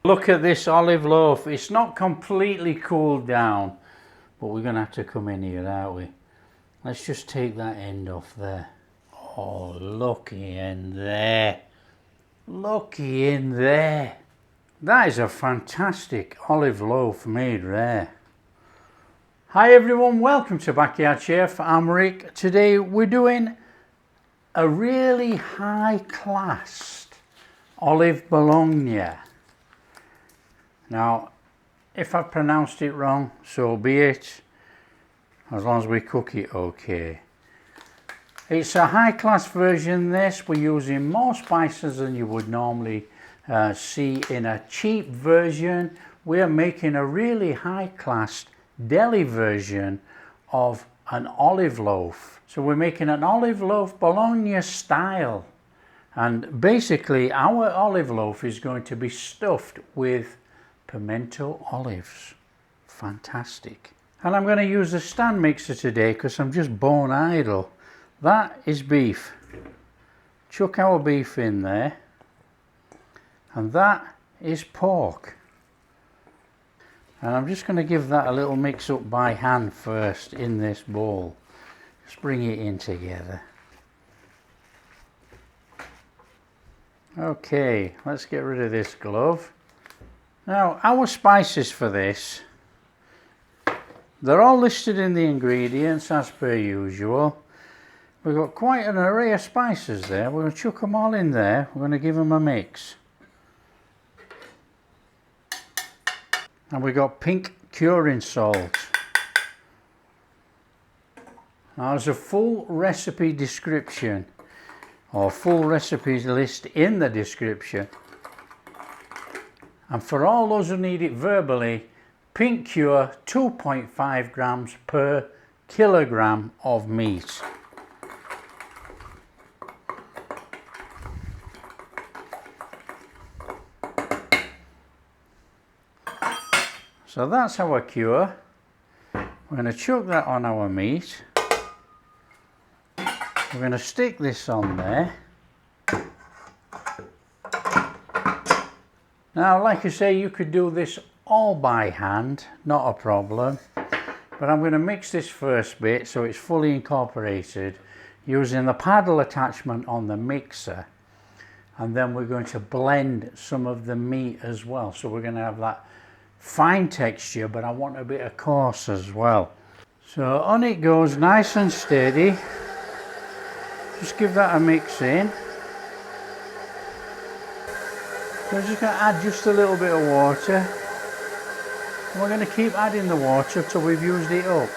Look at this olive loaf. It's not completely cooled down, but we're going to have to come in here, aren't we? Let's just take that end off there. Oh, looky in there. Looky in there. That is a fantastic olive loaf made rare. Hi everyone, welcome to Backyard Chef. I'm Rick. Today we're doing a really high-class olive bologna. Now, if I've pronounced it wrong, so be it, as long as we cook it okay. It's a high-class version this. We're using more spices than you would normally see in a cheap version. We're making a really high-class deli version of an olive loaf. So we're making an olive loaf bologna style. And basically our olive loaf is going to be stuffed with pimento olives. Fantastic. And I'm going to use the stand mixer today because I'm just bone idle. That is beef. Chuck our beef in there. And that is pork. And I'm just going to give that a little mix up by hand first in this bowl. Just bring it in together. Okay, let's get rid of this glove. Now, our spices for this, they're all listed in the ingredients as per usual. We've got quite an array of spices there. We're going to chuck them all in there. We're going to give them a mix. And we've got pink curing salt. Now, there's a full recipe description or full recipes list in the description. And for all those who need it verbally, pink cure 2.5 grams per kilogram of meat. So that's our cure. We're going to chuck that on our meat. We're going to stick this on there. Now, like I say, you could do this all by hand, not a problem. But I'm going to mix this first bit so it's fully incorporated using the paddle attachment on the mixer. And then we're going to blend some of the meat as well. So we're going to have that fine texture, but I want a bit of coarse as well. So on it goes, nice and steady. Just give that a mix in. So I'm just going to add just a little bit of water. And we're going to keep adding the water till we've used it up.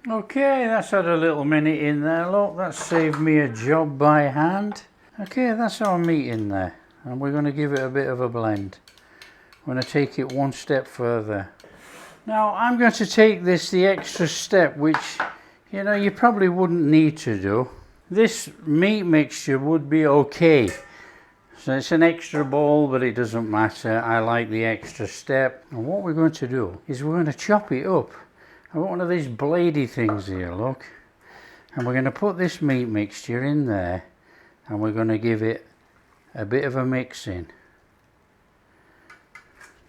Okay, that's had a little minute in there, look, that saved me a job by hand. Okay, that's our meat in there, and we're going to give it a bit of a blend. We're going to take it one step further. Now, I'm going to take this the extra step, which, you know, you probably wouldn't need to do. This meat mixture would be okay. So it's an extra bowl, but it doesn't matter. I like the extra step. And what we're going to do is we're going to chop it up. I've got one of these bladey things here, look. And we're going to put this meat mixture in there and we're going to give it a bit of a mix in.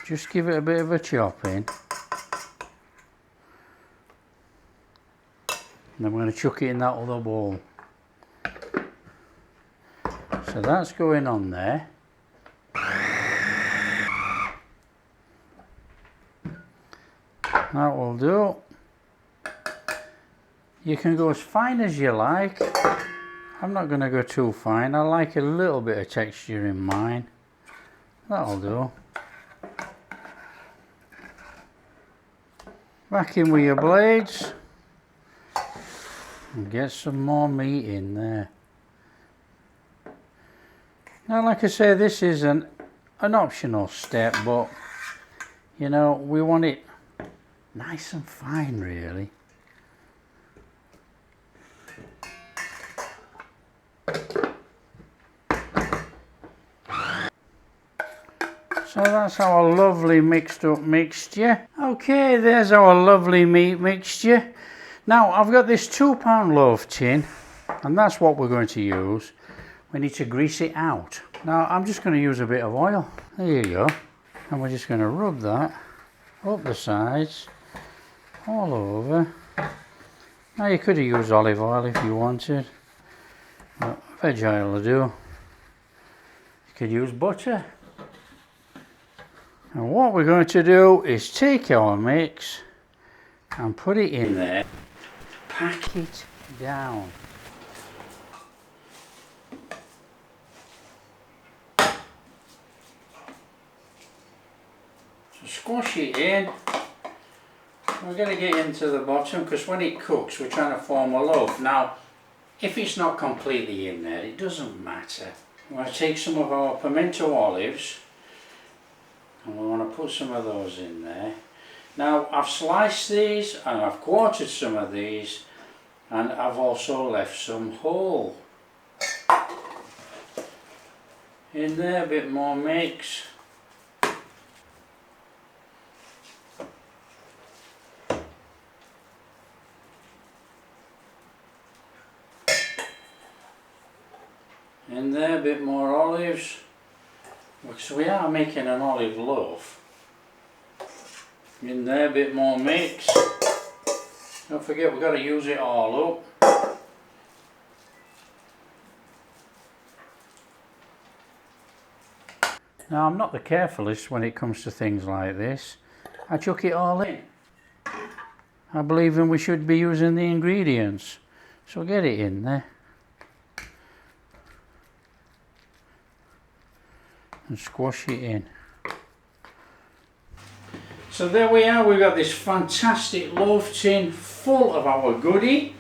Just give it a bit of a chop in. And then we're going to chuck it in that other bowl. So that's going on there. That will do. You can go as fine as you like. I'm not going to go too fine. I like a little bit of texture in mine. That'll do. Back in with your blades. And get some more meat in there. Now, like I say, this is an optional step, but, you know, we want it nice and fine, really. So that's our lovely mixed up mixture. Okay, there's our lovely meat mixture. Now I've got this £2 loaf tin, and that's what we're going to use. We need to grease it out. Now I'm just going to use a bit of oil. There you go. And we're just going to rub that up the sides, all over. Now you could have used olive oil if you wanted, but veg oil will do. You could use butter. And what we're going to do is take our mix and put it in there, pack it down. So squash it in. We're going to get into the bottom because when it cooks we're trying to form a loaf. Now if it's not completely in there, it doesn't matter. We're going to take some of our pimento olives and we want to put some of those in there. Now I've sliced these and I've quartered some of these, and I've also left some whole in there, a bit more mix. In there, a bit more olives, because we are making an olive loaf. In there, a bit more mix. Don't forget, we've got to use it all up. Now I'm not the carefulest when it comes to things like this. I chuck it all in. I believe in we should be using the ingredients, so get it in there. And squash it in. So there we are, we've got this fantastic loaf tin full of our goodie,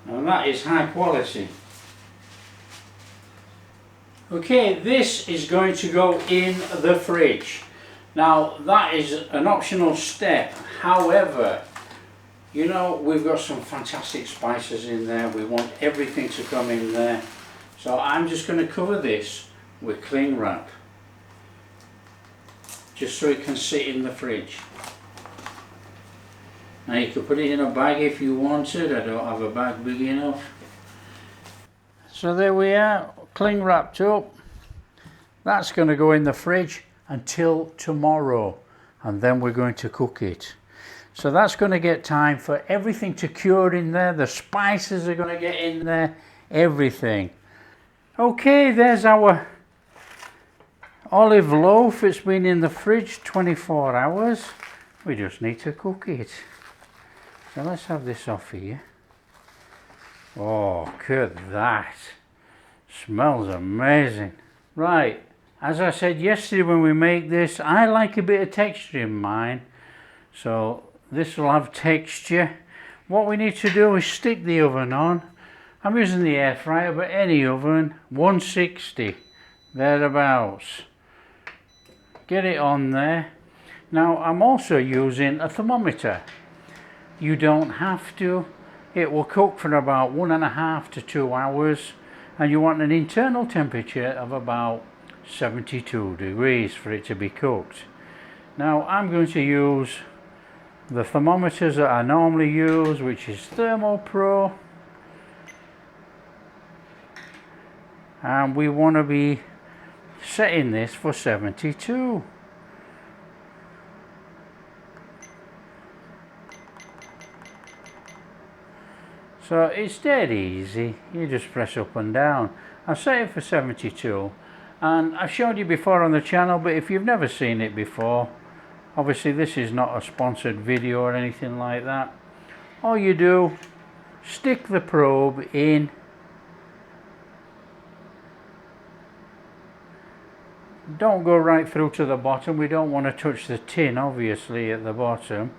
and that is high quality. Okay, this is going to go in the fridge. Now that is an optional step, however, you know, we've got some fantastic spices in there, we want everything to come in there, so I'm just going to cover this with cling wrap, just so it can sit in the fridge. Now you could put it in a bag if you wanted. I don't have a bag big enough. So there we are, cling wrapped up. That's going to go in the fridge until tomorrow, and then we're going to cook it. So that's going to get time for everything to cure in there, the spices are going to get in there, everything. Okay, there's our olive loaf. It's been in the fridge 24 hours. We just need to cook it. So let's have this off here. Oh, look at that. Smells amazing. Right, as I said yesterday when we make this, I like a bit of texture in mine. So this will have texture. What we need to do is stick the oven on. I'm using the air fryer, but any oven, 160, thereabouts. Get it on there. Now I'm also using a thermometer. You don't have to. It will cook for about 1.5 to 2 hours, and you want an internal temperature of about 72 degrees for it to be cooked. Now I'm going to use the thermometers that I normally use, which is Thermo Pro, and we want to be setting this for 72. So it's dead easy, you just press up and down. I've set it for 72, and I've showed you before on the channel, but if you've never seen it before, obviously this is not a sponsored video or anything like that. All you do, stick the probe in, don't go right through to the bottom, we don't want to touch the tin obviously at the bottom,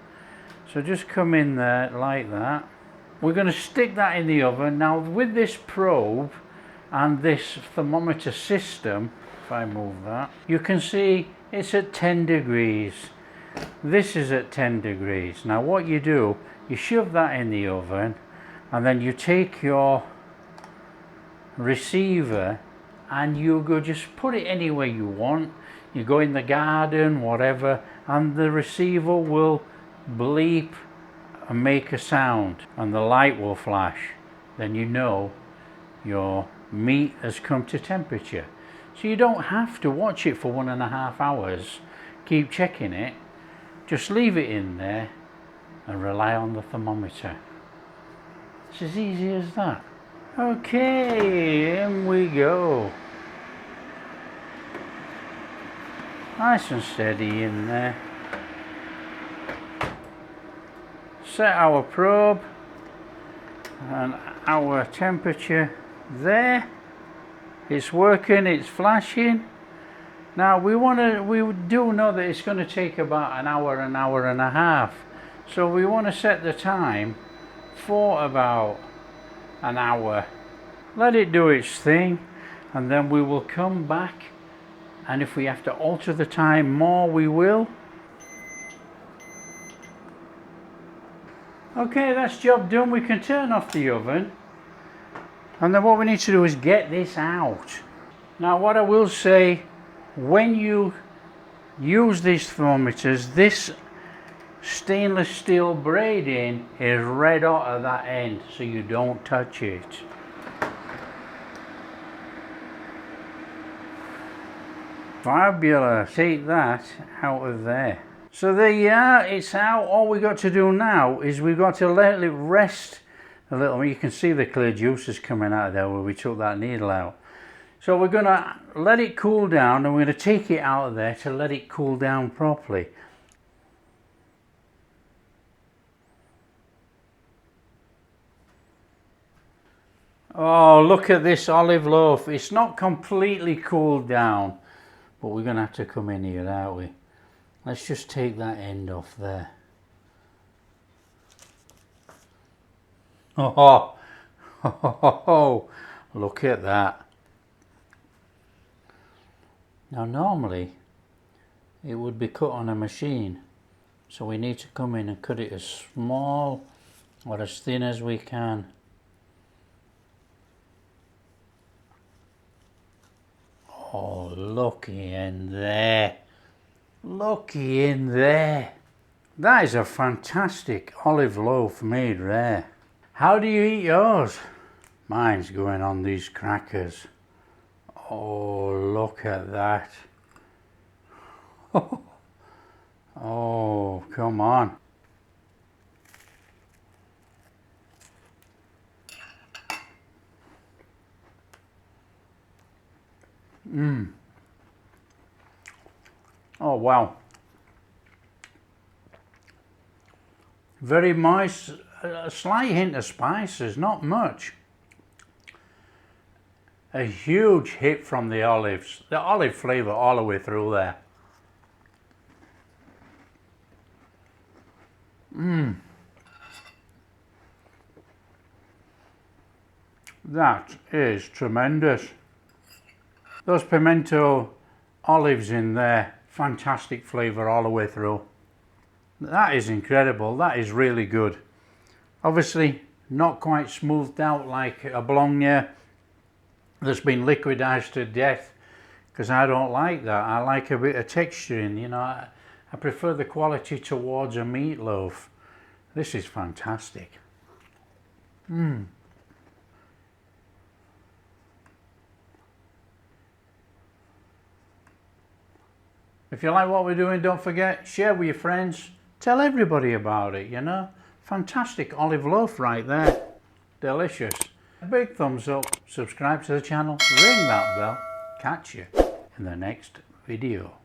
so just come in there like that. We're going to stick that in the oven. Now with this probe and this thermometer system, if I move that, you can see it's at 10 degrees. This is at 10 degrees. Now what you do, you shove that in the oven, and then you take your receiver and you go just put it anywhere you want. You go in the garden, whatever, and the receiver will bleep and make a sound and the light will flash. Then you know your meat has come to temperature. So you don't have to watch it for 1.5 hours, keep checking it, just leave it in there and rely on the thermometer. It's as easy as that. Okay, in we go. Nice and steady in there. Set our probe and our temperature there. It's working, it's flashing. Now we do know that it's going to take about an hour and a half. So we want to set the time for about an hour. Let it do its thing, and then we will come back, and if we have to alter the time more, we will. Okay, that's job done. We can turn off the oven, and then what we need to do is get this out. Now what I will say, when you use these thermometers, this stainless steel braiding is red hot at that end, so you don't touch it. Fabulous. Take that out of there. So there you are, it's out. All we got to do now is we've got to let it rest a little. You can see the clear juices coming out of there where we took that needle out. So we're going to let it cool down, and we're going to take it out of there to let it cool down properly. Oh, look at this olive loaf. It's not completely cooled down, but we're going to have to come in here, aren't we? Let's just take that end off there. Oh, look at that. Now normally it would be cut on a machine, so we need to come in and cut it as small or as thin as we can. Oh, looky in there. Looky in there. That is a fantastic olive loaf made there. How do you eat yours? Mine's going on these crackers. Oh, look at that. Oh, come on. Oh, wow. Very moist, a slight hint of spices, not much. A huge hit from the olives. The olive flavour all the way through there. That is tremendous. Those pimento olives in there, fantastic flavour all the way through. That is incredible. That is really good. Obviously not quite smoothed out like a bologna that's been liquidized to death, because I don't like that. I like a bit of texture in, you know. I prefer the quality towards a meatloaf. This is fantastic. If you like what we're doing, don't forget, share with your friends. Tell everybody about it, you know. Fantastic olive loaf right there. Delicious. Big thumbs up, subscribe to the channel, ring that bell. Catch you in the next video.